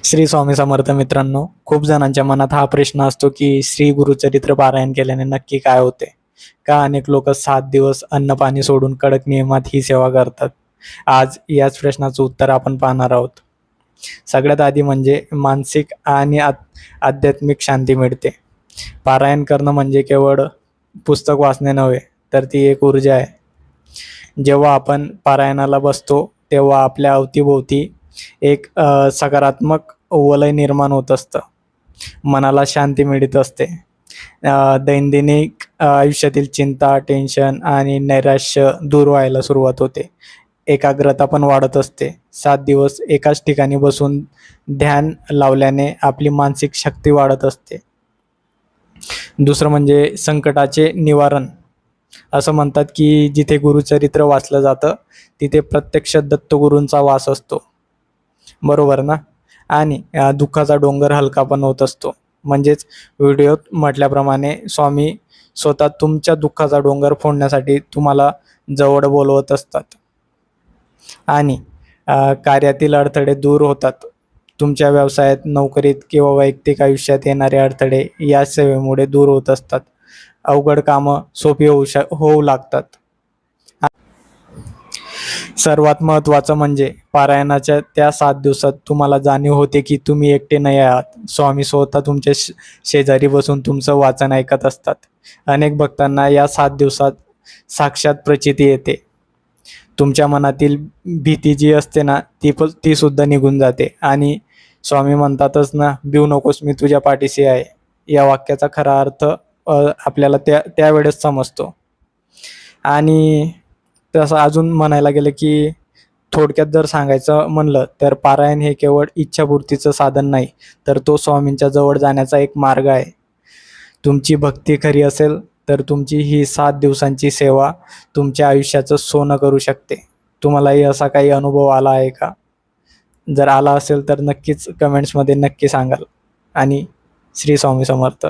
श्री स्वामी समर्थ मित्रांनो, खूप जणांच्या मनात हा प्रश्न असतो की श्री गुरुचरित्र पारायण केल्याने नक्की काय होते? का अनेक लोक 7 दिवस अन्न पाणी सोडून कडक नियमात ही सेवा करतात? आज याच प्रश्नाचं उत्तर आपण पाहणार आहोत. सगळ्यात आधी म्हणजे मानसिक आणि आध्यात्मिक शांती मिळते. पारायण करणं म्हणजे केवळ पुस्तक वाचणे नव्हे, तर ती एक ऊर्जा आहे. जेव्हा आपण पारायणाला बसतो तेव्हा आपल्या अवतीभोवती एक सकारात्मक वलय निर्माण होत असतं. मनाला शांती मिळत असते. दैनंदिन आयुष्यातील चिंता, टेन्शन आणि नैराश्य दूर व्हायला सुरुवात होते. एकाग्रता पण वाढत असते. 7 दिवस एकाच ठिकाणी बसून ध्यान लावल्याने आपली मानसिक शक्ती वाढत असते. दुसरं म्हणजे संकटाचे निवारण. असं म्हणतात की जिथे गुरुचरित्र वाचलं जातं तिथे प्रत्यक्ष दत्तगुरूंचा वास असतो. बरोबर ना? आणि दुःखाचा डोंगर हलका पण होत असतो. म्हणजेच व्हिडिओत म्हटल्याप्रमाणे स्वामी स्वतः तुमच्या दुःखाचा डोंगर फोडण्यासाठी तुम्हाला जवळ बोलवत असतात. आणि कार्यातील अडथळे दूर होतात. तुमच्या व्यवसायात, नोकरीत किंवा वैयक्तिक आयुष्यात येणारे अडथळे या सेवेमुळे दूर होत असतात. अवघड कामं सोपी होऊ लागतात. सर्वात महत्त्वाचं म्हणजे पारायणाच्या त्या 7 दिवसात तुम्हाला जाणीव होते की तुम्ही एकटे नाही आहात. स्वामी स्वतः तुमच्या शेजारी बसून तुमचं वाचन ऐकत असतात. अनेक भक्तांना या 7 दिवसात साक्षात प्रचिती येते. तुमच्या मनातील भीती जी असते ना, ती सुद्धा निघून जाते. आणि स्वामी म्हणतातच ना, "भिऊ नकोस, मी तुझ्या पाठीशी आहे." या वाक्याचा खरा अर्थ आपल्याला त्यावेळेस समजतो. आणि तसं अजून म्हणायला गेलं की थोडक्यात जर सांगायचं म्हणलं तर पारायण हे केवळ इच्छापूर्तीचं साधन नाही, तर तो स्वामींच्या जवळ जाण्याचा एक मार्ग आहे. तुमची भक्ती खरी असेल तर तुमची ही 7 दिवसांची सेवा तुमच्या आयुष्याचं सोनं करू शकते. तुम्हालाही असा काही अनुभव आला आहे का? जर आला असेल तर नक्कीच कमेंट्समध्ये नक्की सांगाल. आणि श्री स्वामी समर्थ.